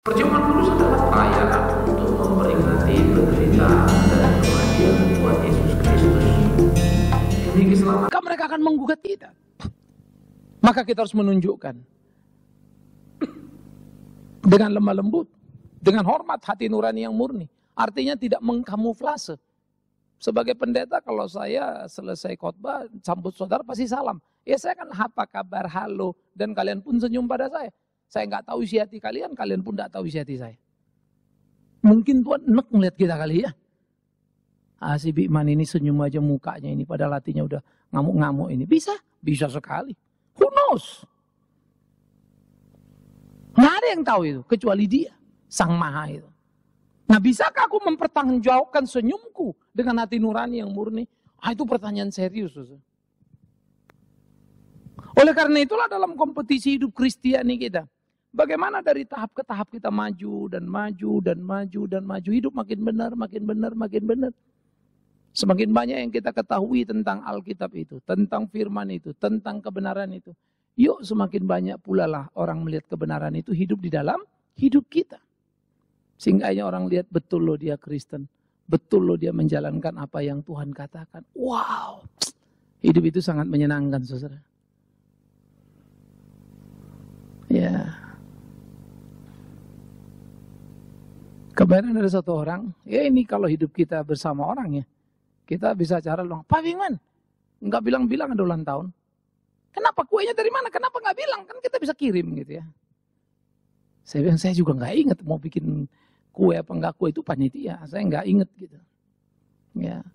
Perjuangan kudus adalah perayaan untuk memperingati penderitaan dan kematian Tuhan Yesus Kristus demi keselamatan. Maka mereka akan menggugat kita. Maka kita harus menunjukkan dengan lemah lembut, dengan hormat, hati nurani yang murni. Artinya tidak mengkamuflase. Sebagai pendeta, kalau saya selesai khotbah, sambut saudara pasti salam. Ya saya kan apa kabar, halo, dan kalian pun senyum pada saya. Saya nggak tahu isi hati kalian, kalian pun nggak tahu isi hati saya. Mungkin Tuhan enek ngeliat kita kali ya. Si Bikman ini senyum aja mukanya ini, padahal hatinya udah ngamuk-ngamuk ini. Bisa sekali. Who knows? Nggak ada yang tahu itu, kecuali Dia, Sang Maha itu. Nah, bisakah aku mempertanggungjawabkan senyumku dengan hati nurani yang murni? Itu pertanyaan serius. Oleh karena itulah dalam kompetisi hidup Kristiani kita, bagaimana dari tahap ke tahap kita maju dan maju dan maju dan maju, hidup makin benar, makin benar, makin benar. Semakin banyak yang kita ketahui tentang Alkitab itu, tentang firman itu, tentang kebenaran itu. Yuk semakin banyak pula lah orang melihat kebenaran itu hidup di dalam hidup kita. Sehingga orang lihat betul loh dia Kristen. Betul loh dia menjalankan apa yang Tuhan katakan. Wow. Hidup itu sangat menyenangkan, saudara. Ya. Kemarin ada satu orang. Ya ini kalau hidup kita bersama orang ya. Kita bisa cara bilang, Pak Bingman. Enggak bilang-bilang ada ulang tahun. Kenapa kuenya dari mana? Kenapa enggak bilang? Kan kita bisa kirim gitu ya. Saya bilang, saya juga enggak ingat mau bikin kue apa enggak kue itu panitia. Saya enggak ingat gitu. Ya.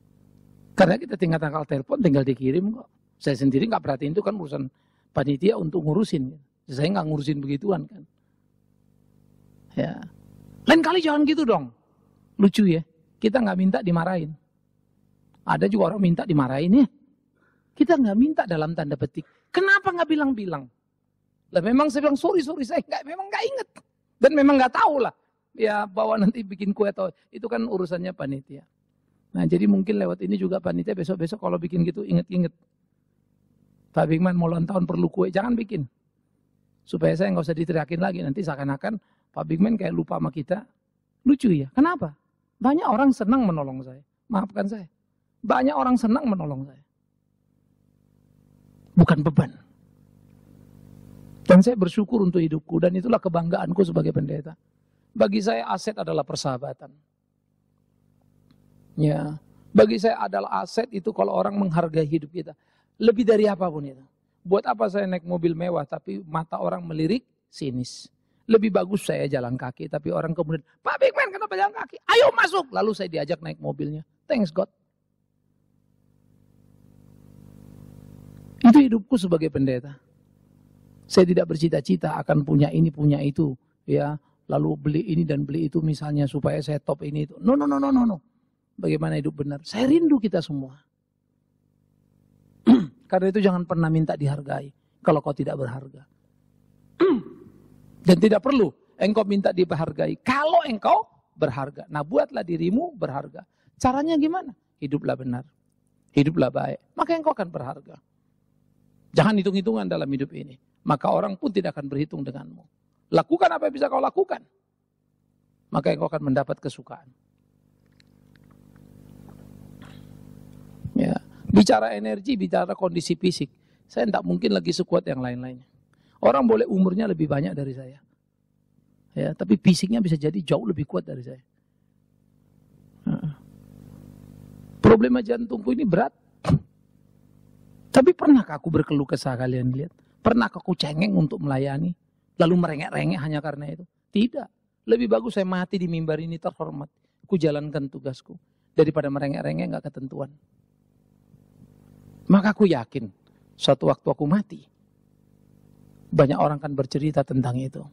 Karena kita tinggal tanggal telepon, tinggal dikirim kok. Saya sendiri enggak perhatiin itu kan urusan panitia untuk ngurusin. Saya enggak ngurusin begituan kan. Ya. Lain kali jangan gitu dong. Lucu ya. Kita enggak minta dimarahin. Ada juga orang minta dimarahin ya. Kita enggak minta dalam tanda petik. Kenapa enggak bilang-bilang? Lah memang saya bilang sorry saya memang enggak ingat. Dan memang enggak tahu lah. Ya bahwa nanti bikin kue atau itu kan urusannya panitia. Nah jadi mungkin lewat ini juga panitia besok-besok kalau bikin gitu inget-inget. Pak Bingman mau ulang tahun perlu kue, jangan bikin. Supaya saya nggak usah diteriakin lagi, nanti seakan-akan Pak Bingman kayak lupa sama kita. Lucu ya, kenapa? Banyak orang senang menolong saya, maafkan saya. Banyak orang senang menolong saya. Bukan beban. Dan saya bersyukur untuk hidupku dan itulah kebanggaanku sebagai pendeta. Bagi saya aset adalah persahabatan. Ya, bagi saya adalah aset itu kalau orang menghargai hidup kita. Lebih dari apapun itu. Buat apa saya naik mobil mewah tapi mata orang melirik sinis. Lebih bagus saya jalan kaki tapi orang kemudian, Pak Bigman kenapa jalan kaki? Ayo masuk. Lalu saya diajak naik mobilnya. Thanks God. Itu hidupku sebagai pendeta. Saya tidak bercita-cita akan punya ini, punya itu. Ya. Lalu beli ini dan beli itu misalnya supaya saya top ini itu. No. Bagaimana hidup benar? Saya rindu kita semua. Karena itu jangan pernah minta dihargai kalau kau tidak berharga. Dan tidak perlu engkau minta dihargai kalau engkau berharga. Nah buatlah dirimu berharga. Caranya gimana? Hiduplah benar. Hiduplah baik. Maka engkau akan berharga. Jangan hitung-hitungan dalam hidup ini. Maka orang pun tidak akan berhitung denganmu. Lakukan apa yang bisa kau lakukan. Maka engkau akan mendapat kesukaan. Ya, bicara energi, bicara kondisi fisik. Saya tidak mungkin lagi sekuat yang lain-lainnya. Orang boleh umurnya lebih banyak dari saya. Ya, tapi fisiknya bisa jadi jauh lebih kuat dari saya. Problema jantungku ini berat. Tapi pernahkah aku berkeluh kesah kalian lihat? Pernahkah aku cengeng untuk melayani? Lalu merengek-rengek hanya karena itu? Tidak. Lebih bagus saya mati di mimbar ini terhormat. Ku jalankan tugasku. Daripada merengek-rengek gak ketentuan. Maka aku yakin. Suatu waktu aku mati. Banyak orang kan bercerita tentang itu.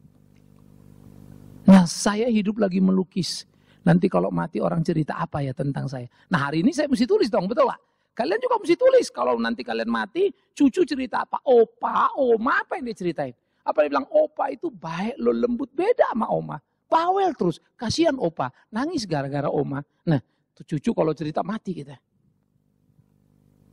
Nah saya hidup lagi melukis. Nanti kalau mati orang cerita apa ya tentang saya. Nah hari ini saya mesti tulis dong, betul Pak? Kalian juga mesti tulis. Kalau nanti kalian mati, cucu cerita apa? Opa, oma, apa yang dia ceritain? Apa dia bilang, opa itu baik lo lembut, beda sama oma. Bawel terus, kasihan opa, nangis gara-gara oma. Nah, tuh cucu kalau cerita mati kita.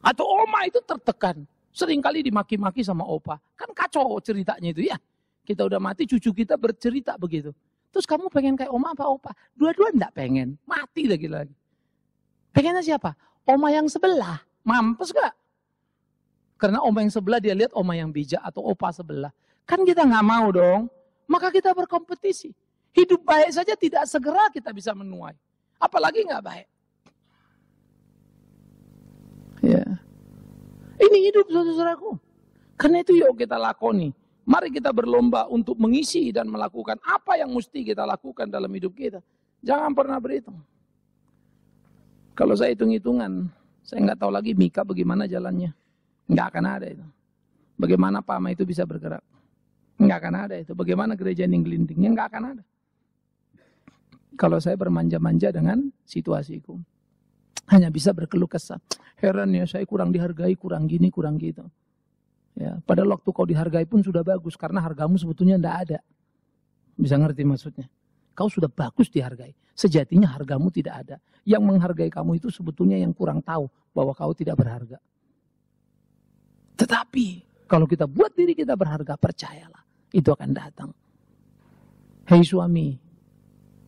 Atau oma itu tertekan, seringkali dimaki-maki sama opa. Kan kacau ceritanya itu ya. Kita udah mati, cucu kita bercerita begitu. Terus kamu pengen kayak oma apa opa? Dua-dua enggak pengen. Mati lagi-lagi. Pengennya siapa? Oma yang sebelah. Mampus gak? Karena oma yang sebelah dia lihat oma yang bijak atau opa sebelah. Kan kita nggak mau dong. Maka kita berkompetisi. Hidup baik saja tidak segera kita bisa menuai. Apalagi nggak baik. Ya. Ini hidup saudaraku. Karena itu yuk kita lakoni. Mari kita berlomba untuk mengisi dan melakukan apa yang mesti kita lakukan dalam hidup kita. Jangan pernah berhitung. Kalau saya hitung-hitungan, saya nggak tahu lagi Mika bagaimana jalannya. Nggak akan ada itu. Bagaimana Pama itu bisa bergerak. Nggak akan ada itu. Bagaimana gereja ini gelindingnya, nggak akan ada. Kalau saya bermanja-manja dengan situasiku. Hanya bisa berkeluh kesah. Heran ya, saya kurang dihargai, kurang gini, kurang gitu. Ya, padahal waktu kau dihargai pun sudah bagus. Karena hargamu sebetulnya tidak ada. Bisa ngerti maksudnya? Kau sudah bagus dihargai. Sejatinya hargamu tidak ada. Yang menghargai kamu itu sebetulnya yang kurang tahu bahwa kau tidak berharga. Tetapi kalau kita buat diri kita berharga, percayalah. Itu akan datang. Hei suami,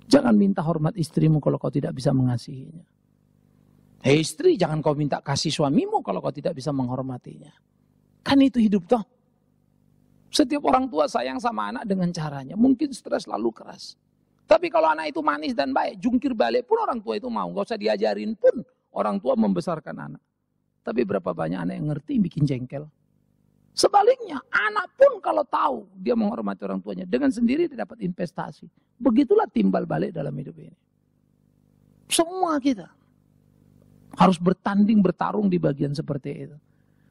jangan minta hormat istrimu kalau kau tidak bisa mengasihinya. Hei istri, jangan kau minta kasih suamimu kalau kau tidak bisa menghormatinya. Kan itu hidup toh. Setiap orang tua sayang sama anak dengan caranya. Mungkin stres lalu keras. Tapi kalau anak itu manis dan baik, jungkir balik pun orang tua itu mau. Gak usah diajarin pun orang tua membesarkan anak. Tapi berapa banyak anak yang ngerti bikin jengkel. Sebaliknya, anak pun kalau tahu dia menghormati orang tuanya, dengan sendiri dia dapat investasi. Begitulah timbal balik dalam hidup ini. Semua kita harus bertanding, bertarung di bagian seperti itu.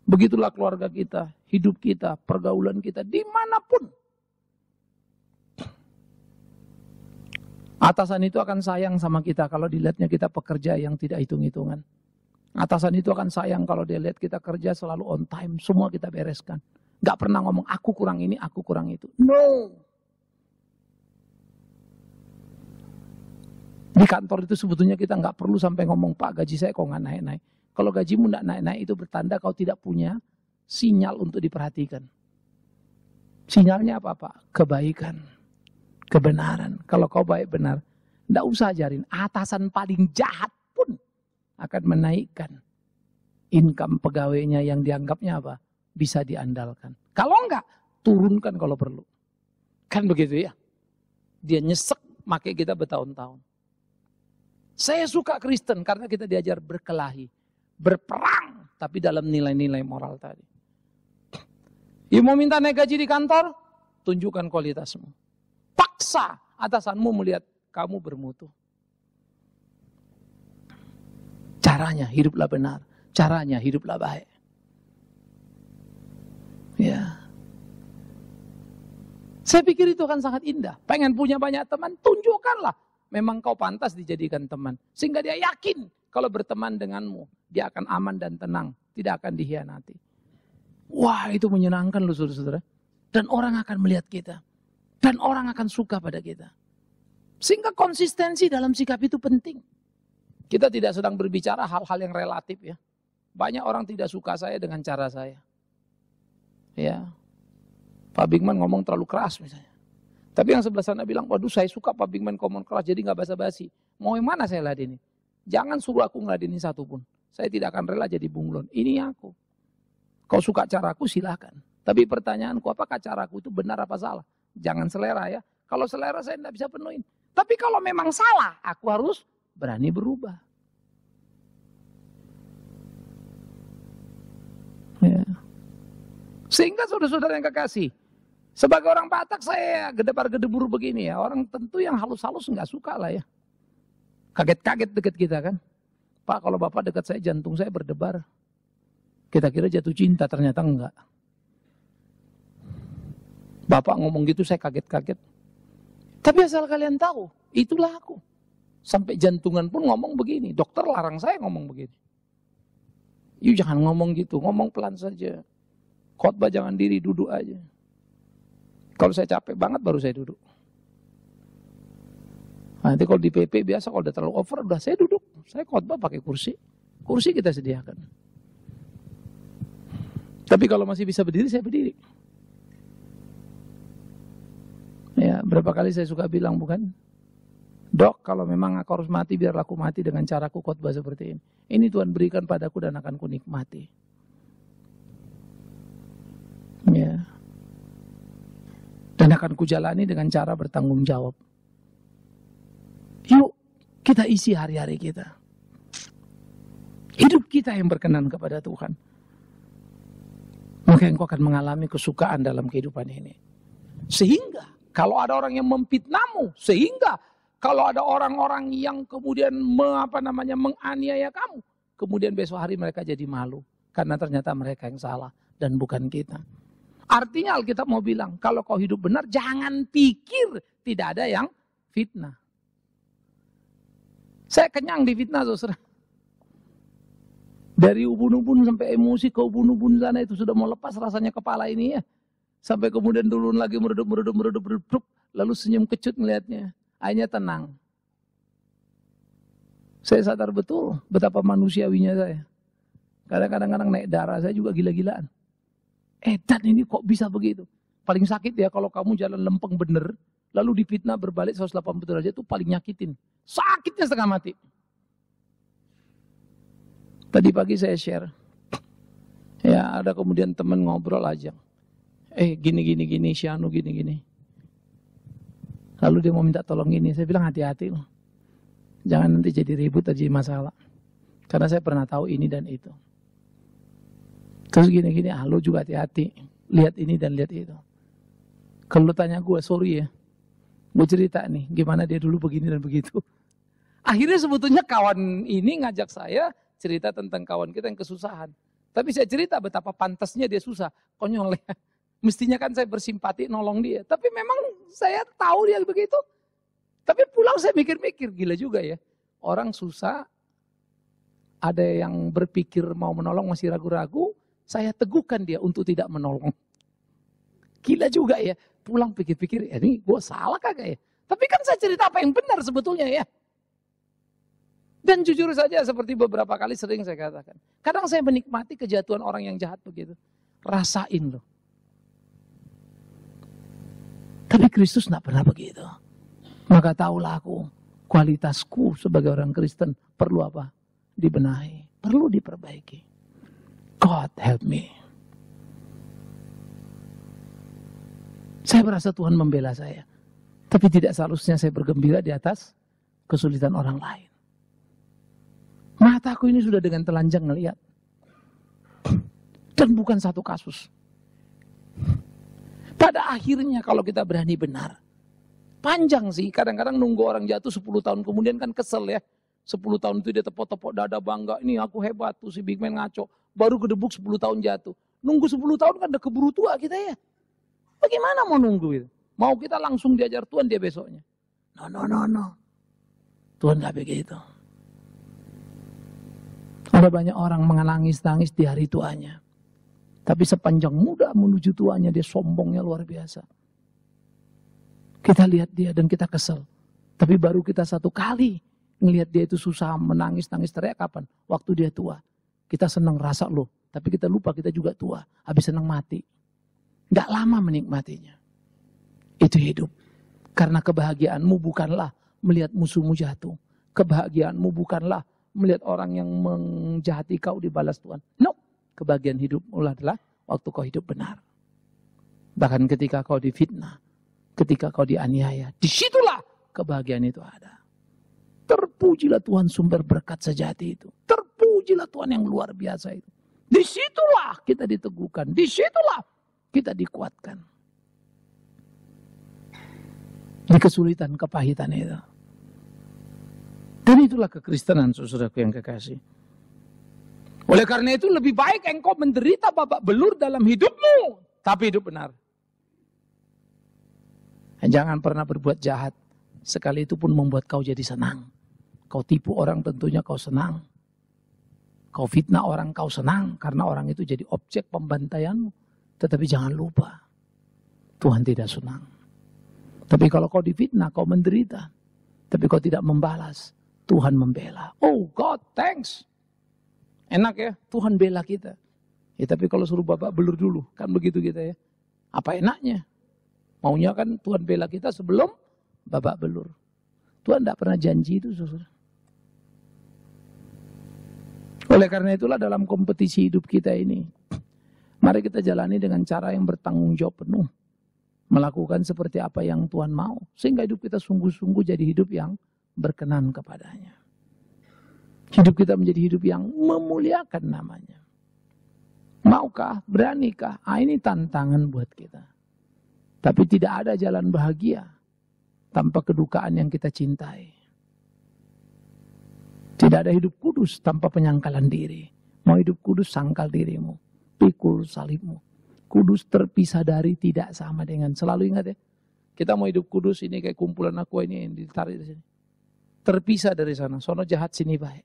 Begitulah keluarga kita, hidup kita, pergaulan kita, dimanapun. Atasan itu akan sayang sama kita kalau dilihatnya kita pekerja yang tidak hitung-hitungan. Atasan itu akan sayang kalau dia lihat kita kerja selalu on time, semua kita bereskan. Gak pernah ngomong aku kurang ini, aku kurang itu. No. Di kantor itu sebetulnya kita gak perlu sampai ngomong, Pak gaji saya kok gak naik-naik. Kalau gajimu tidak naik-naik itu bertanda kau tidak punya sinyal untuk diperhatikan. Sinyalnya apa Pak? Kebaikan, kebenaran. Kalau kau baik benar, tidak usah ajarin. Atasan paling jahat pun akan menaikkan income pegawainya yang dianggapnya apa? Bisa diandalkan. Kalau enggak, turunkan kalau perlu. Kan begitu ya? Dia nyesek pakai kita bertahun-tahun. Saya suka Kristen karena kita diajar berkelahi. Berperang, tapi dalam nilai-nilai moral tadi. You mau minta naik gaji di kantor? Tunjukkan kualitasmu. Paksa atasanmu melihat kamu bermutu. Caranya hiduplah benar. Caranya hiduplah baik. Ya. Saya pikir itu akan sangat indah. Pengen punya banyak teman, tunjukkanlah. Memang kau pantas dijadikan teman. Sehingga dia yakin kalau berteman denganmu, dia akan aman dan tenang. Tidak akan dikhianati. Wah, itu menyenangkan loh saudara-saudara. Dan orang akan melihat kita. Dan orang akan suka pada kita. Sehingga konsistensi dalam sikap itu penting. Kita tidak sedang berbicara hal-hal yang relatif ya. Banyak orang tidak suka saya dengan cara saya. Ya. Pak Bigman ngomong terlalu keras misalnya. Tapi yang sebelah sana bilang, waduh saya suka Pak Bigman ngomong keras jadi gak basa-basi. Mau yang mana saya ladeni? Jangan suruh aku ngeladeni satupun. Saya tidak akan rela jadi bunglon. Ini aku. Kau suka caraku silakan. Tapi pertanyaanku apakah caraku itu benar apa salah? Jangan selera ya. Kalau selera saya tidak bisa penuhin. Tapi kalau memang salah, aku harus berani berubah. Ya. Sehingga saudara-saudara yang kekasih, sebagai orang Batak saya gedebar-gedebur begini ya. Orang tentu yang halus-halus nggak suka lah ya. Kaget-kaget deket kita kan. Pak kalau Bapak dekat saya jantung saya berdebar. Kita kira jatuh cinta ternyata enggak. Bapak ngomong gitu saya kaget-kaget. Tapi asal kalian tahu, itulah aku. Sampai jantungan pun ngomong begini. Dokter larang saya ngomong begini. You jangan ngomong gitu, ngomong pelan saja. Khotbah jangan diri, duduk aja. Kalau saya capek banget baru saya duduk. Nanti kalau di PP biasa kalau udah terlalu over, udah saya duduk. Saya khotbah pakai kursi. Kursi kita sediakan. Tapi kalau masih bisa berdiri, saya berdiri. Ya, Berapa kali saya suka bilang, bukan? Dok, kalau memang aku harus mati, biarlah aku mati dengan caraku khotbah seperti ini. Ini Tuhan berikan padaku dan akan kunikmati. Ya. Dan akan kujalani dengan cara bertanggung jawab. Yuk, kita isi hari-hari kita. Hidup kita yang berkenan kepada Tuhan. Maka engkau akan mengalami kesukaan dalam kehidupan ini. Sehingga, kalau ada orang yang memfitnahmu, sehingga kalau ada orang-orang yang kemudian menganiaya kamu, kemudian besok hari mereka jadi malu. Karena ternyata mereka yang salah dan bukan kita. Artinya Alkitab mau bilang, kalau kau hidup benar, jangan pikir tidak ada yang fitnah. Saya kenyang di fitnah, saudara. Dari ubun-ubun sampai emosi ke ubun-ubun sana itu sudah mau lepas rasanya kepala ini ya. Sampai kemudian dulu lagi meredup, lalu senyum kecut melihatnya. Akhirnya tenang. Saya sadar betul betapa manusiawinya saya. Kadang-kadang naik darah saya juga gila-gilaan. Dan ini kok bisa begitu? Paling sakit ya kalau kamu jalan lempeng bener, lalu difitnah berbalik 180 derajat itu paling nyakitin. Sakitnya setengah mati. Tadi pagi saya share. Ya ada kemudian teman ngobrol aja. Gini, Syanu gini. Lalu dia mau minta tolong ini. Saya bilang hati-hati loh. Jangan nanti jadi ribut aja masalah. Karena saya pernah tahu ini dan itu. Terus gini, lo juga hati-hati. Lihat ini dan lihat itu. Kalau tanya gue, sorry ya. Gue cerita nih, gimana dia dulu begini dan begitu. Akhirnya sebetulnya kawan ini ngajak saya cerita tentang kawan kita yang kesusahan. Tapi saya cerita betapa pantasnya dia susah. Konyol ya. Mestinya kan saya bersimpati nolong dia. Tapi memang saya tahu dia begitu. Tapi pulang saya mikir-mikir, gila juga ya. Orang susah, ada yang berpikir mau menolong masih ragu-ragu, saya teguhkan dia untuk tidak menolong. Gila juga ya. Pulang pikir-pikir, ini gue salah kagak ya? Tapi kan saya cerita apa yang benar sebetulnya ya. Dan jujur saja seperti beberapa kali sering saya katakan. Kadang saya menikmati kejatuhan orang yang jahat begitu. Rasain loh. Tapi Kristus tidak pernah begitu. Maka tahulah aku, kualitasku sebagai orang Kristen perlu apa? Dibenahi, perlu diperbaiki. God help me. Saya merasa Tuhan membela saya. Tapi tidak seharusnya saya bergembira di atas kesulitan orang lain. Mataku ini sudah dengan telanjang melihat. Dan bukan satu kasus. Pada akhirnya kalau kita berani benar. Panjang sih, kadang-kadang nunggu orang jatuh 10 tahun kemudian kan kesel ya. 10 tahun itu dia tepok-tepok dada bangga. Ini aku hebat tuh si Big Man ngaco. Baru gedebuk 10 tahun jatuh. Nunggu 10 tahun kan udah keburu tua kita ya. Bagaimana mau nunggu itu? Mau kita langsung diajar Tuhan dia besoknya. No. Tuhan gak begitu. Ada banyak orang menangis-tangis di hari tuanya. Tapi sepanjang muda menuju tuanya dia sombongnya luar biasa. Kita lihat dia dan kita kesel. Tapi baru kita satu kali ngelihat dia itu susah menangis-nangis teriak kapan? Waktu dia tua. Kita senang rasa loh. Tapi kita lupa kita juga tua. Habis senang mati. Gak lama menikmatinya. Itu hidup. Karena kebahagiaanmu bukanlah melihat musuhmu jatuh. Kebahagiaanmu bukanlah melihat orang yang menjahati kau dibalas Tuhan. No. Kebahagiaan hidupmu adalah waktu kau hidup benar. Bahkan ketika kau difitnah. Ketika kau dianiaya. Disitulah kebahagiaan itu ada. Terpujilah Tuhan sumber berkat sejati itu. Terpujilah Tuhan yang luar biasa itu. Disitulah kita diteguhkan. Disitulah kita dikuatkan. Di kesulitan, kepahitan itu. Dan itulah kekristenan, saudaraku yang kekasih. Oleh karena itu lebih baik engkau menderita babak belur dalam hidupmu. Tapi hidup benar. Jangan pernah berbuat jahat. Sekali itu pun membuat kau jadi senang. Kau tipu orang tentunya kau senang. Kau fitnah orang kau senang. Karena orang itu jadi objek pembantaianmu. Tetapi jangan lupa. Tuhan tidak senang. Tapi kalau kau difitnah, kau menderita. Tapi kau tidak membalas. Tuhan membela. Oh God, thanks. Enak ya, Tuhan bela kita. Ya tapi kalau suruh babak belur dulu, kan begitu kita ya. Apa enaknya? Maunya kan Tuhan bela kita sebelum babak belur. Tuhan tidak pernah janji itu, saudara. Oleh karena itulah dalam kompetisi hidup kita ini, mari kita jalani dengan cara yang bertanggung jawab penuh. Melakukan seperti apa yang Tuhan mau. Sehingga hidup kita sungguh-sungguh jadi hidup yang berkenan kepadanya. Hidup kita menjadi hidup yang memuliakan namanya. Maukah? Beranikah? Ini tantangan buat kita. Tapi tidak ada jalan bahagia tanpa kedukaan yang kita cintai. Tidak ada hidup kudus tanpa penyangkalan diri. Mau hidup kudus, sangkal dirimu. Pikul salibmu. Kudus terpisah dari tidak sama dengan. Selalu ingat ya. Kita mau hidup kudus, ini kayak kumpulan aku ini yang ditarik di sini. Terpisah dari sana. Sono jahat, sini baik.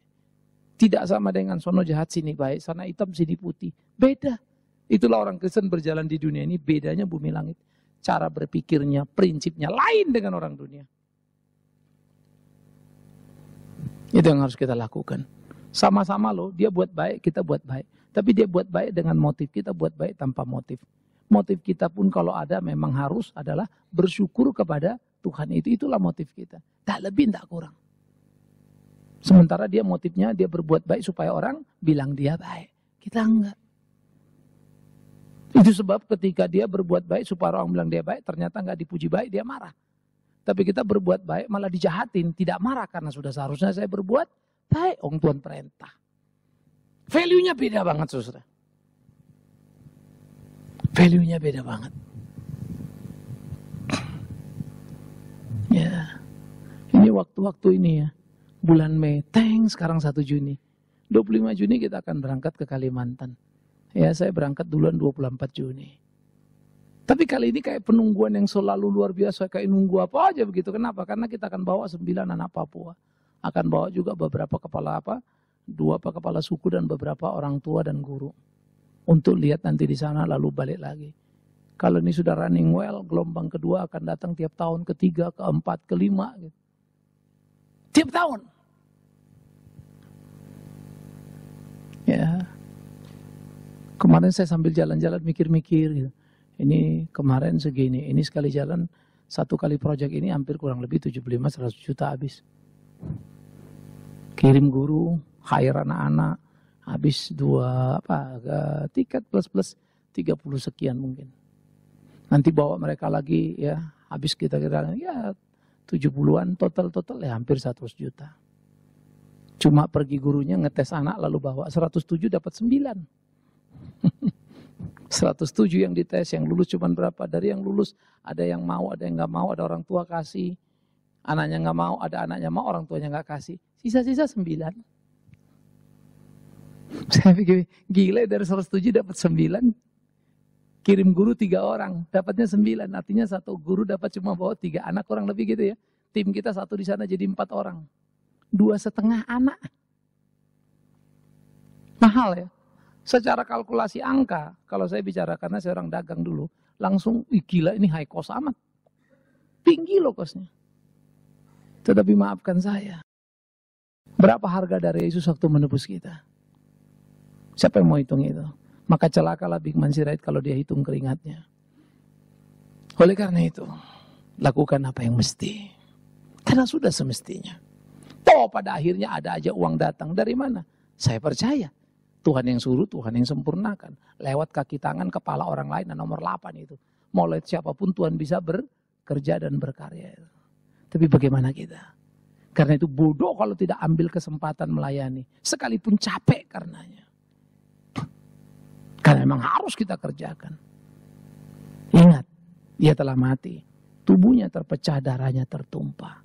Tidak sama dengan sono jahat, sini baik. Sana hitam, sini putih. Beda. Itulah orang Kristen berjalan di dunia ini. Bedanya bumi langit. Cara berpikirnya, prinsipnya lain dengan orang dunia. Itu yang harus kita lakukan. Sama-sama loh, dia buat baik, kita buat baik. Tapi dia buat baik dengan motif, kita buat baik tanpa motif. Motif kita pun kalau ada memang harus adalah bersyukur kepada Tuhan itu. Itulah motif kita. Tak lebih, tak kurang. Sementara dia motifnya, dia berbuat baik supaya orang bilang dia baik. Kita enggak. Itu sebab ketika dia berbuat baik supaya orang bilang dia baik, ternyata enggak dipuji baik, dia marah. Tapi kita berbuat baik malah dijahatin, tidak marah karena sudah seharusnya saya berbuat baik. Tuhan perintah. Value-nya beda banget, saudara. Value-nya beda banget. Ya, ini waktu-waktu ini ya, bulan Mei, sekarang 1 Juni. 25 Juni kita akan berangkat ke Kalimantan. Ya, saya berangkat duluan 24 Juni. Tapi kali ini kayak penungguan yang selalu luar biasa, kayak nunggu apa aja begitu. Kenapa? Karena kita akan bawa 9 anak Papua. Akan bawa juga beberapa kepala 2 kepala suku dan beberapa orang tua dan guru. Untuk lihat nanti di sana lalu balik lagi. Kalau ini sudah running well, gelombang kedua akan datang tiap tahun, ketiga, keempat, kelima. Gitu. Tiap tahun. Ya. Kemarin saya sambil jalan-jalan mikir-mikir gitu. Ini kemarin segini, ini sekali jalan 1 kali proyek ini hampir kurang lebih 75-100 juta habis. Kirim guru, hire anak-anak, habis 2 tiket plus 30 sekian mungkin. Nanti bawa mereka lagi ya, habis kita kira ya 70-an total ya hampir 100 juta. Cuma pergi gurunya ngetes anak lalu bawa 107 dapat 9. 107 yang dites, yang lulus cuma berapa? Dari yang lulus ada yang mau, ada yang nggak mau, ada orang tua kasih, anaknya nggak mau, ada anaknya mau, orang tuanya nggak kasih. Sisa-sisa 9. Saya pikir gila, dari 107 dapat 9. Kirim guru 3 orang, dapatnya 9. Artinya 1 guru dapat cuma bawa 3 anak, kurang lebih gitu ya. Tim kita 1 di sana jadi 4 orang. 2,5 anak. Mahal ya. Secara kalkulasi angka, kalau saya bicara karena saya orang dagang dulu, langsung gila ini high cost amat. Tinggi loh costnya. Tetapi maafkan saya. Berapa harga dari Yesus waktu menebus kita? Siapa yang mau hitung itu? Maka celakalah Big Man Sirait kalau dia hitung keringatnya. Oleh karena itu, lakukan apa yang mesti. Karena sudah semestinya. Toh pada akhirnya ada aja uang datang. Dari mana? Saya percaya. Tuhan yang suruh, Tuhan yang sempurnakan. Lewat kaki tangan kepala orang lain, dan nomor 8 itu. Mau lewat siapapun Tuhan bisa bekerja dan berkarya. Tapi bagaimana kita? Karena itu bodoh kalau tidak ambil kesempatan melayani. Sekalipun capek karenanya. Karena memang harus kita kerjakan. Ingat, dia telah mati. Tubuhnya terpecah, darahnya tertumpah.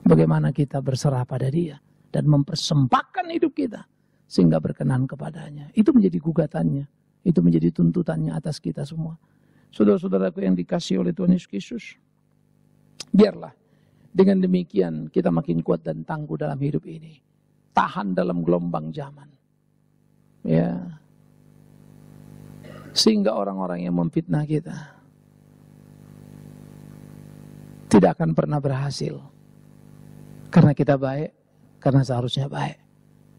Bagaimana kita berserah pada dia. Dan mempersembahkan hidup kita. Sehingga berkenan kepadanya. Itu menjadi gugatannya. Itu menjadi tuntutannya atas kita semua. Saudara-saudaraku yang dikasihi oleh Tuhan Yesus Kristus. Biarlah. Dengan demikian kita makin kuat dan tangguh dalam hidup ini. Tahan dalam gelombang zaman. Ya. Sehingga orang-orang yang memfitnah kita. Tidak akan pernah berhasil. Karena kita baik. Karena seharusnya baik.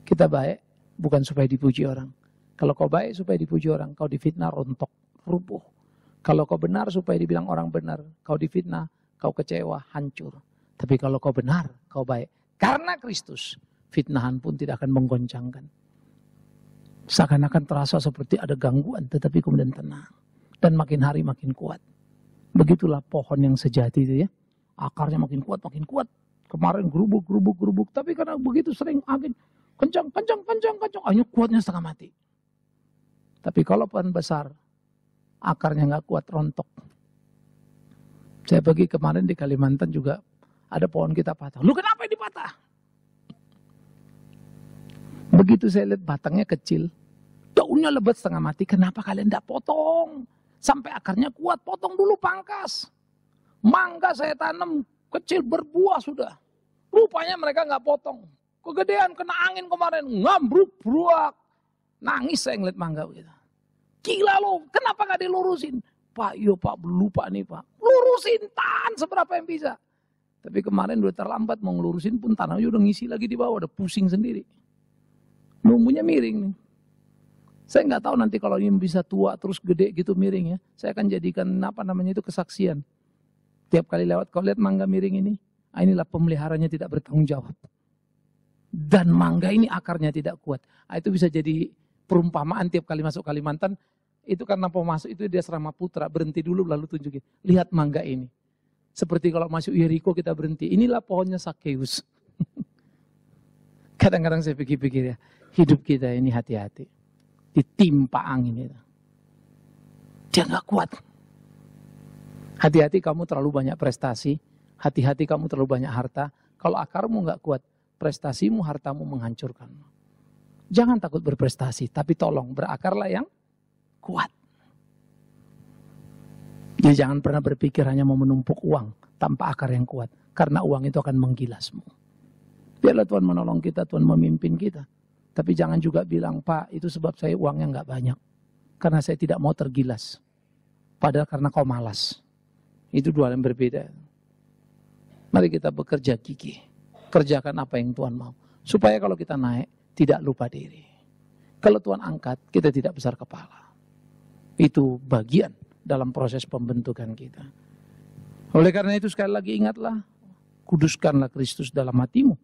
Kita baik. Bukan supaya dipuji orang. Kalau kau baik supaya dipuji orang, kau difitnah rontok, rubuh. Kalau kau benar supaya dibilang orang benar. Kau difitnah, kau kecewa, hancur. Tapi kalau kau benar, kau baik. Karena Kristus, fitnahan pun tidak akan menggoncangkan. Seakan-akan terasa seperti ada gangguan, tetapi kemudian tenang. Dan makin hari makin kuat. Begitulah pohon yang sejati itu ya. Akarnya makin kuat, makin kuat. Kemarin gerubuk. Tapi karena begitu sering angin, kencang. Akhirnya kuatnya setengah mati. Tapi kalau pohon besar, akarnya nggak kuat, rontok. Saya pergi kemarin di Kalimantan juga, ada pohon kita patah. Lu kenapa ini patah? Begitu saya lihat batangnya kecil, daunnya lebat setengah mati. Kenapa kalian tidak potong? Sampai akarnya kuat, potong dulu pangkas. Mangga saya tanam kecil berbuah sudah. Rupanya mereka nggak potong. Kegedean kena angin kemarin, ngambruk bruak. Nangis saya ngeliat mangga gitu. Gila lo, kenapa nggak dilurusin? Pak, lupa nih Pak. Lurusin, tahan seberapa yang bisa. Tapi kemarin udah terlambat mau ngelurusin pun tanahnya udah ngisi lagi di bawah, udah pusing sendiri. Numbunya miring nih. Saya nggak tahu nanti kalau ini bisa tua terus gede gitu miring ya. Saya akan jadikan itu kesaksian. Tiap kali lewat kau lihat mangga miring ini. Inilah pemeliharanya tidak bertanggung jawab. Dan mangga ini akarnya tidak kuat. Itu bisa jadi perumpamaan tiap kali masuk Kalimantan. Itu karena mau masuk itu dia Asrama Putra. Berhenti dulu lalu tunjukin. Lihat mangga ini. Seperti kalau masuk Yeriko kita berhenti. Inilah pohonnya Sakeus. Kadang-kadang saya pikir-pikir ya. Hidup kita ini hati-hati. Ditimpa angin itu. Dia gak kuat. Hati-hati kamu terlalu banyak prestasi. Hati-hati kamu terlalu banyak harta. Kalau akarmu gak kuat, prestasimu, hartamu menghancurkanmu. Jangan takut berprestasi. Tapi tolong berakarlah yang kuat. Jadi jangan pernah berpikir hanya mau menumpuk uang tanpa akar yang kuat. Karena uang itu akan menggilasmu. Biarlah Tuhan menolong kita, Tuhan memimpin kita. Tapi jangan juga bilang, Pak, itu sebab saya uangnya nggak banyak. Karena saya tidak mau tergilas. Padahal karena kau malas. Itu dua hal yang berbeda. Mari kita bekerja gigih. Kerjakan apa yang Tuhan mau. Supaya kalau kita naik, tidak lupa diri. Kalau Tuhan angkat, kita tidak besar kepala. Itu bagian dalam proses pembentukan kita. Oleh karena itu sekali lagi ingatlah, kuduskanlah Kristus dalam hatimu.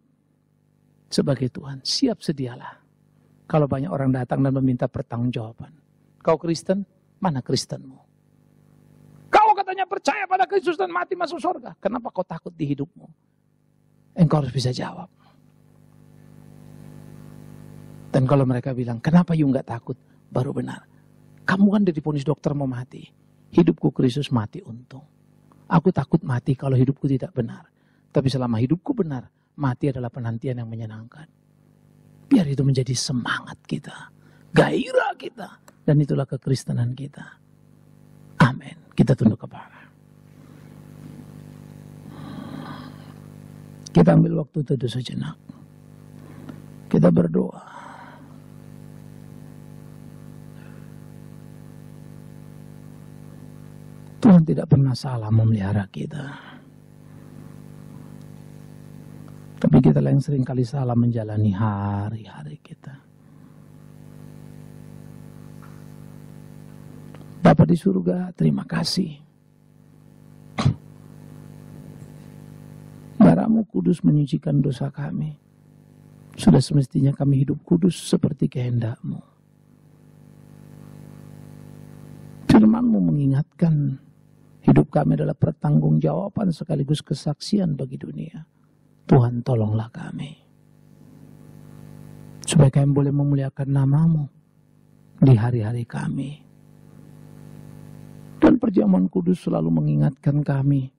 Sebagai Tuhan, siap sedialah. Kalau banyak orang datang dan meminta pertanggungjawaban. Kau Kristen, mana Kristenmu? Kau katanya percaya pada Kristus dan mati masuk surga. Kenapa kau takut di hidupmu? Engkau harus bisa jawab. Dan kalau mereka bilang, kenapa you nggak takut? Baru benar. Kamu kan diponis dokter mau mati. Hidupku Kristus mati untung. Aku takut mati kalau hidupku tidak benar. Tapi selama hidupku benar, mati adalah penantian yang menyenangkan. Biar itu menjadi semangat kita, gairah kita, dan itulah kekristenan kita. Amin. Kita tunduk kepala. Kita ambil waktu teduh sejenak. Kita berdoa. Tuhan tidak pernah salah memelihara kita. Tapi kita yang sering kali salah menjalani hari-hari kita. Bapa di surga, terima kasih. Darah-Mu kudus menyucikan dosa kami. Sudah semestinya kami hidup kudus seperti kehendak-Mu. Firman-Mu mengingatkan hidup kami adalah pertanggungjawaban sekaligus kesaksian bagi dunia. Tuhan tolonglah kami. Supaya kami boleh memuliakan nama-Mu di hari-hari kami. Dan perjamuan kudus selalu mengingatkan kami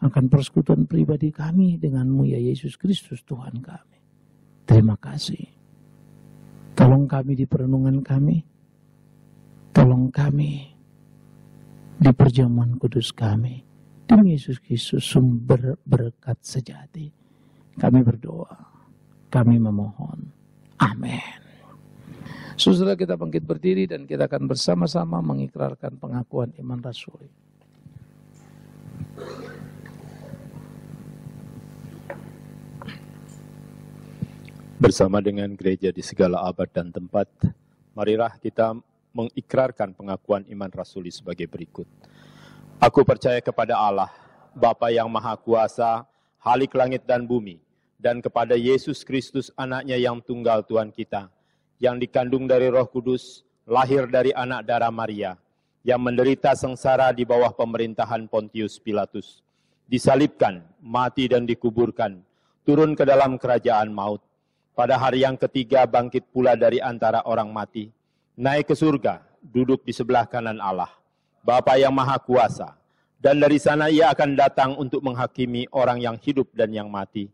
akan persekutuan pribadi kami dengan-Mu ya Yesus Kristus Tuhan kami. Terima kasih. Tolong kami di perenungan kami. Tolong kami di perjamuan kudus kami. Demi Yesus Kristus sumber berkat sejati. Kami berdoa, kami memohon. Amin. Saudara kita bangkit berdiri dan kita akan bersama-sama mengikrarkan pengakuan iman rasuli. Bersama dengan gereja di segala abad dan tempat, marilah kita mengikrarkan pengakuan iman rasuli sebagai berikut. Aku percaya kepada Allah, Bapa yang Maha Kuasa, Khalik langit dan bumi, dan kepada Yesus Kristus anaknya yang tunggal Tuhan kita, yang dikandung dari Roh Kudus, lahir dari anak darah Maria, yang menderita sengsara di bawah pemerintahan Pontius Pilatus, disalibkan, mati dan dikuburkan, turun ke dalam kerajaan maut. Pada hari yang ketiga bangkit pula dari antara orang mati, naik ke surga, duduk di sebelah kanan Allah, Bapa yang Maha Kuasa, dan dari sana ia akan datang untuk menghakimi orang yang hidup dan yang mati.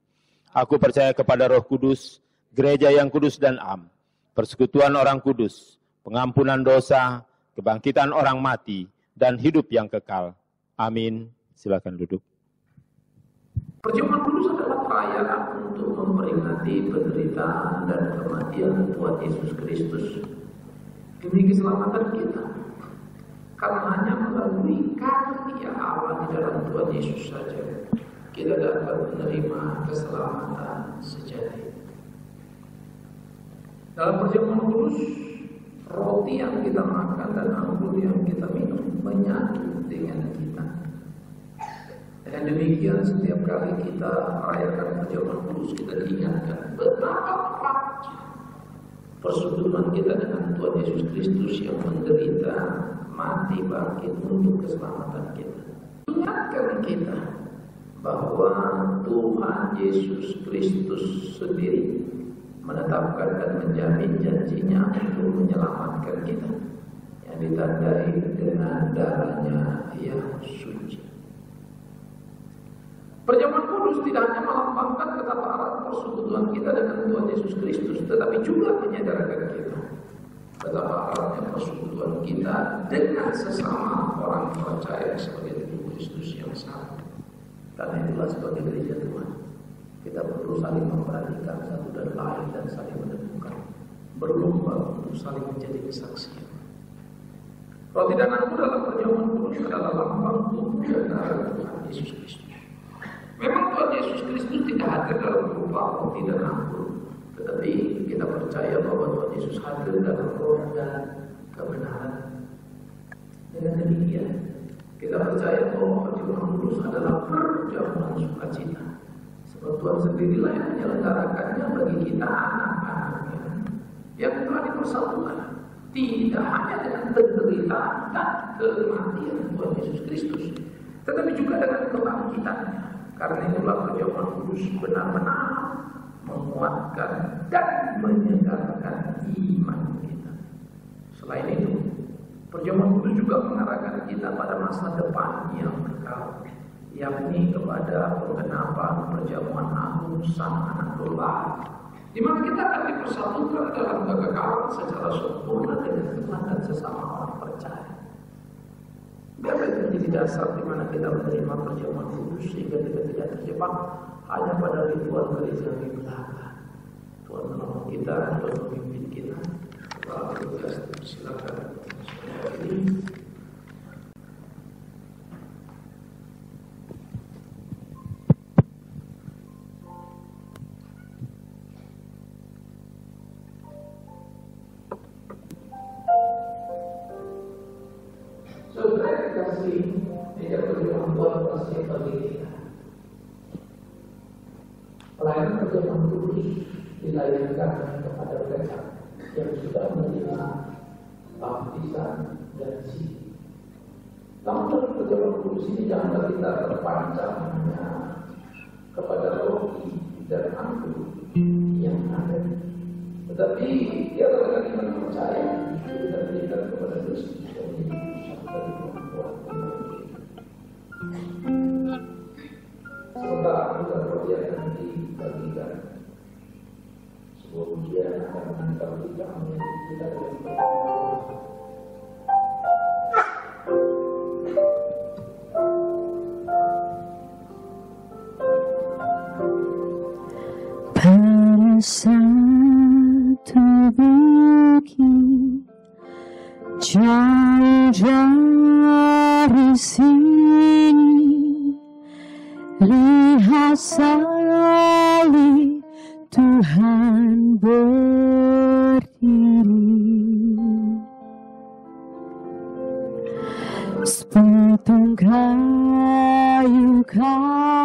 Aku percaya kepada Roh Kudus, gereja yang kudus dan am, persekutuan orang kudus, pengampunan dosa, kebangkitan orang mati, dan hidup yang kekal. Amin. Silakan duduk. Perjamuan kudus adalah perayaan untuk memperingati penderitaan dan kematian Tuhan Yesus Kristus demi keselamatan kita. Karena hanya melalui karya Allah di dalam Tuhan Yesus saja kita dapat menerima keselamatan sejati. Dalam perjamuan kudus, roti yang kita makan dan anggur yang kita minum menyatu dengan kita. Dengan demikian setiap kali kita merayakan perjamuan kudus, kita diingatkan betapa eratnya persekutuan kita dengan Tuhan Yesus Kristus yang menderita, mati, bangkit untuk keselamatan kita. Ingatkan kita bahwa Tuhan Yesus Kristus sendiri menetapkan dan menjamin janjinya untuk menyelamatkan kita, yang ditandai dengan darahnya yang suci. Perjamuan kudus tidak hanya melambangkan betapa erat persekutuan kita dengan Tuhan Yesus Kristus, tetapi juga menyadarkan kita betapa eratnya persekutuan kita dengan sesama orang percaya sebagai tubuh Kristus yang sama. Karena itulah sebagai gereja Tuhan, kita perlu saling memperhatikan satu dan lain dan saling menemukan, berlomba untuk saling menjadi kesaksian. Roti dan anggur dalam perjamuan kudus adalah lambang tubuh dan darah Tuhan Yesus Kristus. Memang Tuhan Yesus Kristus tidak hadir dalam berupa roti dan anggur, tetapi kita percaya bahwa Tuhan Yesus hadir dalam roh dan kebenaran. Dengan demikian, kita percaya bahwa perjamuan kudus adalah perjamuan sukacita. Sebab Tuhan sendirilah yang menyelenggarakannya bagi kita anak-anaknya yang telah dipersatukan, tidak hanya dengan penderitaan dan kematian Tuhan Yesus Kristus, tetapi juga dengan kebangkitannya. Karena itulah perjamuan kudus benar-benar menguatkan dan menyegarkan iman kita. Selain itu, perjamuan kudus juga mengarahkan kita pada masa depan yang kekal, yakni kepada penggenapan perjamuan agung Sang Anak Domba, di mana kita akan dipersatukan dalam kekekalan secara sempurna dengan Tuhan dan sesama orang percaya. Biarlah itu menjadi dasar di mana kita menerima perjamuan kudus sehingga kita tidak terjebak hanya pada ritual gereja di belakang. Tuhan menolong kita, Tuhan memimpin kita. Silakan. Tidak perlu membuat pasti bagi kita. Pelayanan perjamuan kudus dilayangkan kepada mereka yang sudah menerima baptisan dan sih. Namun dalam perjamuan kudus ini janganlah kita terpancang hanya kepada roti dan anggur yang ada, tetapi dia adalah iman percaya kita berikan kepada Kristus yang menjadi pusat dari perempuan. Sementara bukan roti akan dibagikan, sebuah ujian akan mengantar kita menjadi kita dari pada satu bukit jauh dari sini, lihat salib Tuhan berdiri.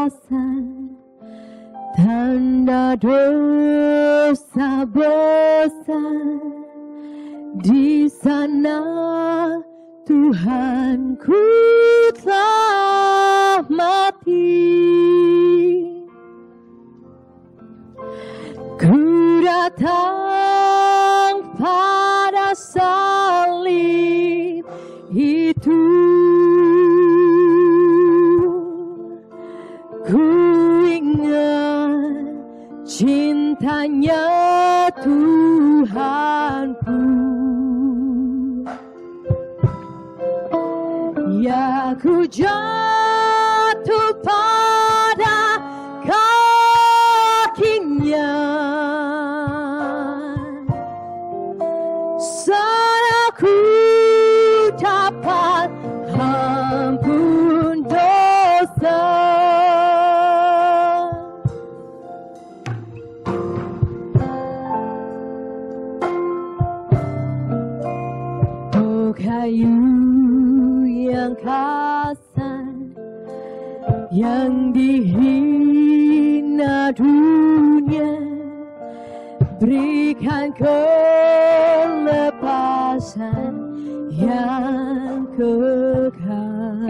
bosan, tanda dosa besar. Di sana Tuhanku telah mati. Ku datang pada salib itu. Ku ingat cintanya Tuhanku. Ya ku jatuh pada kakinya, sana ku dapat ampun dosa. Oh kayu yang kasar, yang dihina dunia, berikan kelepasan yang kekal.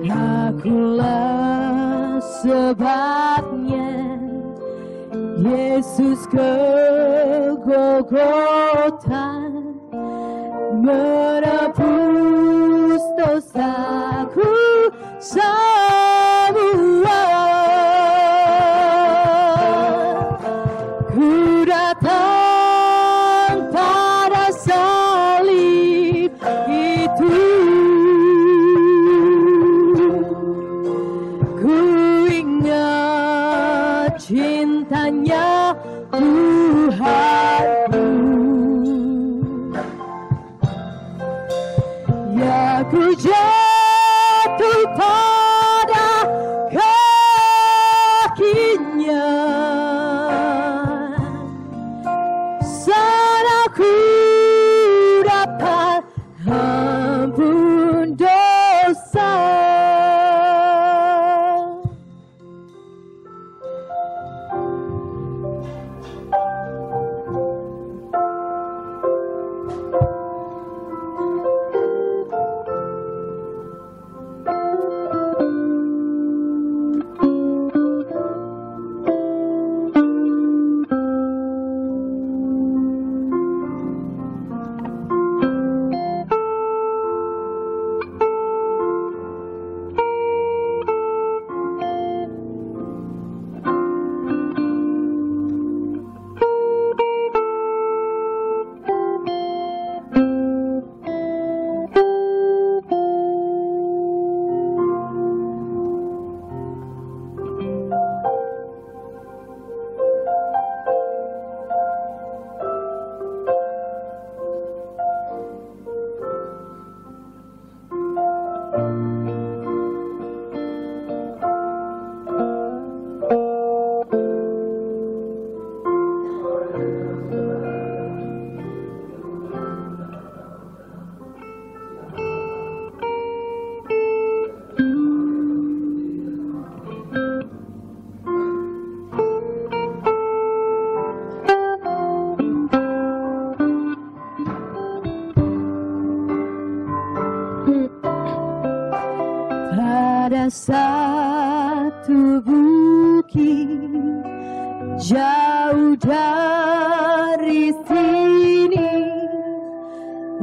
Akulah sebabnya Yesus ke Golgota, menebus dosaku semua. Ku datang pada salib itu. Ku ingat cintanya Tuhanku. Ya ku jatuh pada kakinya, sana ku dapat ampun dosa. Pada satu bukit jauh dari sini,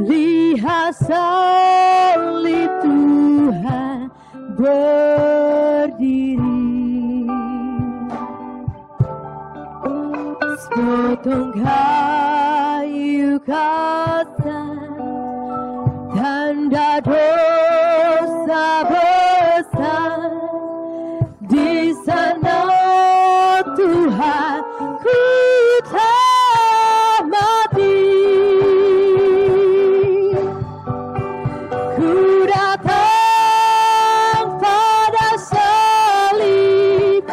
lihat salib Tuhan berdiri. Sepotong kayu kasar, tanda dosa besar. Di sana Tuhan ku telah mati. Ku datang pada salib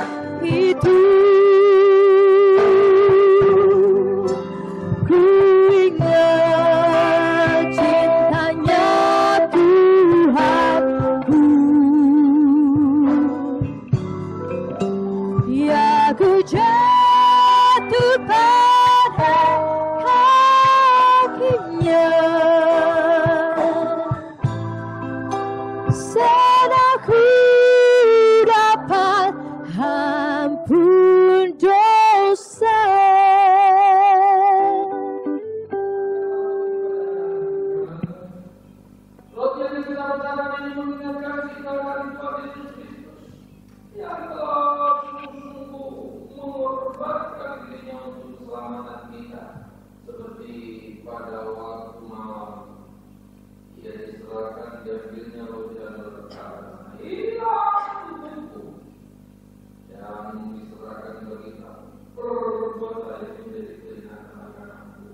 itu. Ku ingat cintanya Tuhanku. Aku jatuh pada kakinya, sedang ku dapat ampun dosa. Roh yang kita bacakan ini mengingatkan kita akan Tuhan Yesus Kristus yang telah sungguh-sungguh mengorbankan dirinya untuk keselamatan kita, seperti pada waktu malam ia diserahkan, diambilnya roh dan berkata, hilang tubuhku, dan diserahkan bagi kamu. Perbuatlah itu menjadi peringatan akan aku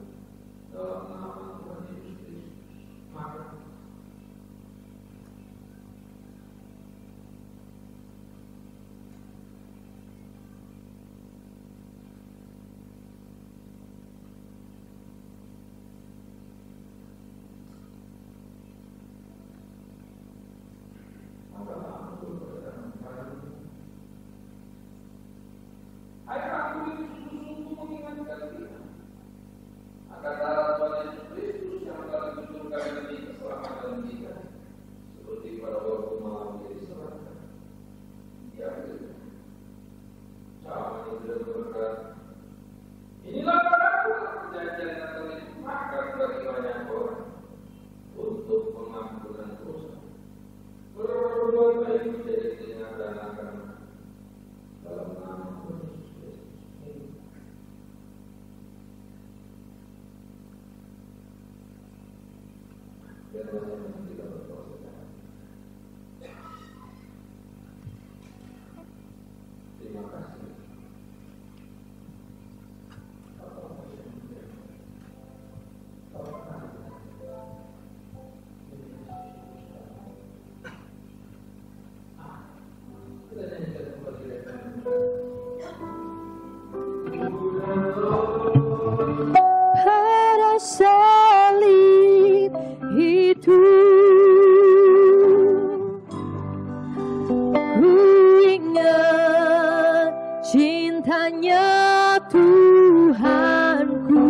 dalam nama Tuhan Yesus Kristus. Maka ayat aku itu sungguh-sungguh mengingatkan kita akan darah Tuhan Yesus Kristus yang telah dituturkan demi keselamatan kita, seperti pada waktu malam dia diserahkan, diambil. Sama itu berkata, inilah padaku perjanjian yang telah dimakan bagi banyak orang untuk pengampunan dosa. Berbuatlah itu jadi peringatan akan dalam nama Tuhan Yesus Kristus. Biarlah yang tidak berdosa. Terima kasih. Pada salib itu ku ingat cintanya Tuhanku,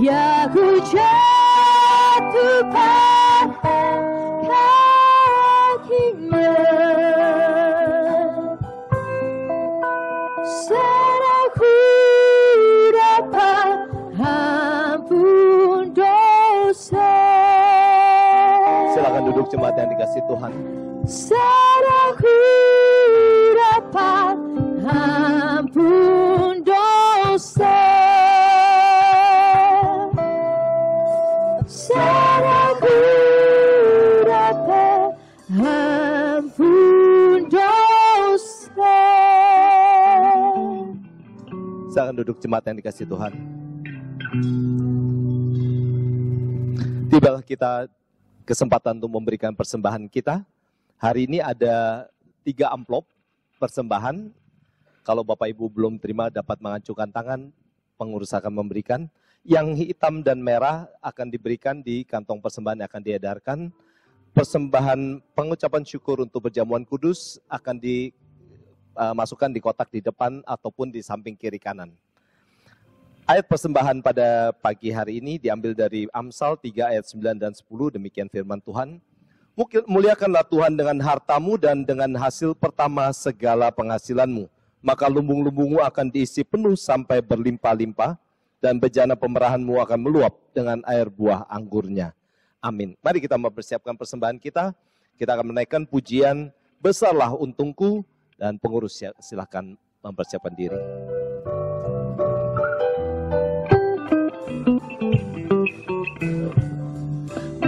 ya ku jatuh pada kakinya, sedang ku dapat ampun dosa. Silakan duduk jemaat yang dikasih Tuhan. Sedang ku dapat ampun dosa. Sedang ku dapat ampun dosa. Silakan duduk jemaat yang dikasih Tuhan. Tibalah kita kesempatan untuk memberikan persembahan kita. Hari ini ada 3 amplop persembahan. Kalau Bapak Ibu belum terima dapat mengacukan tangan, pengurus akan memberikan. Yang hitam dan merah akan diberikan di kantong persembahan yang akan diedarkan. Persembahan pengucapan syukur untuk perjamuan kudus akan dimasukkan di kotak di depan ataupun di samping kiri kanan. Ayat persembahan pada pagi hari ini diambil dari Amsal 3 ayat 9 dan 10, demikian firman Tuhan. Muliakanlah Tuhan dengan hartamu dan dengan hasil pertama segala penghasilanmu. Maka lumbung-lumbungmu akan diisi penuh sampai berlimpah-limpah, dan bejana pemerahanmu akan meluap dengan air buah anggurnya. Amin. Mari kita mempersiapkan persembahan kita. Kita akan menaikkan pujian Besarlah Untungku, dan pengurus silakan mempersiapkan diri.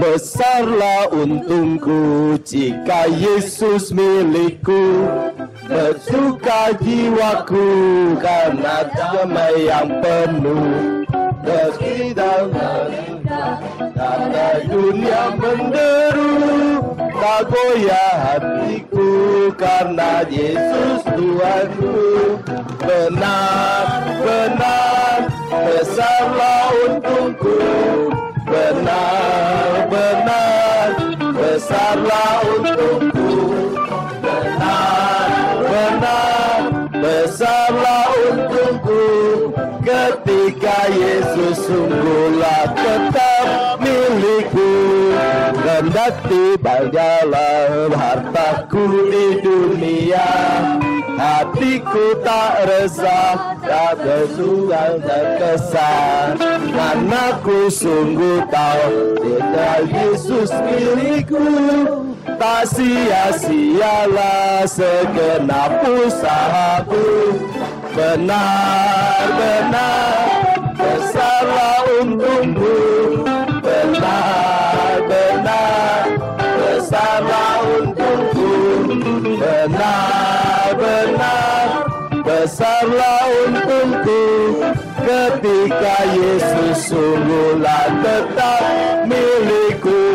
Besarlah untungku jika Yesus milikku, bersuka jiwaku karena damai yang penuh. Meski dalam karena dunia menderu, tak goyah hatiku karena Yesus Tuhanku. Benar, benar, besarlah untungku. Benar, benar, besarlah untungku. Benar, tetap milikku. Kendati banyaklah hartaku di dunia, hatiku tak resah, tak bersuang terkesan. Karena ku sungguh tahu tidak Yesus milikku. Tak sia-sialah segenap usahaku. Benar-benar besarlah untungku. Benar-benar besarlah untungku. Benar-benar besarlah untungku. Ketika Yesus sungguhlah tetap milikku.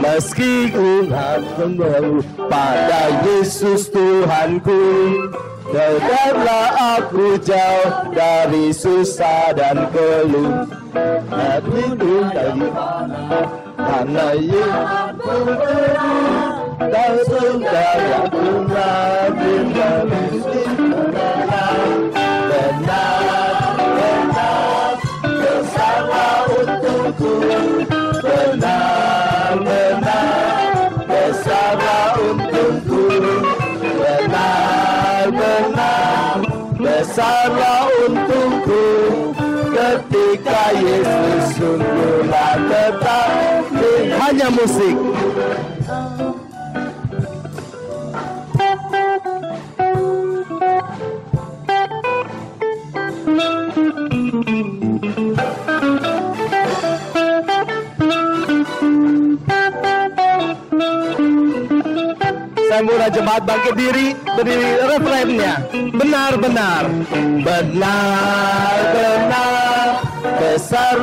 Meski ku kembali pada Yesus Tuhanku, tetaplah aku jauh dari susah dan keluh. Hatiku dari karena Yesus dan segala benar benar besarlah untukku. Benar-benar besarlah untukku. Benar-benar besarlah untukku. Ketika Yesus sungguhlah tetap. Hanya musik. Saya murah jemaat bangkit diri, berdiri refrennya. Benar-benar, benar-benar besar.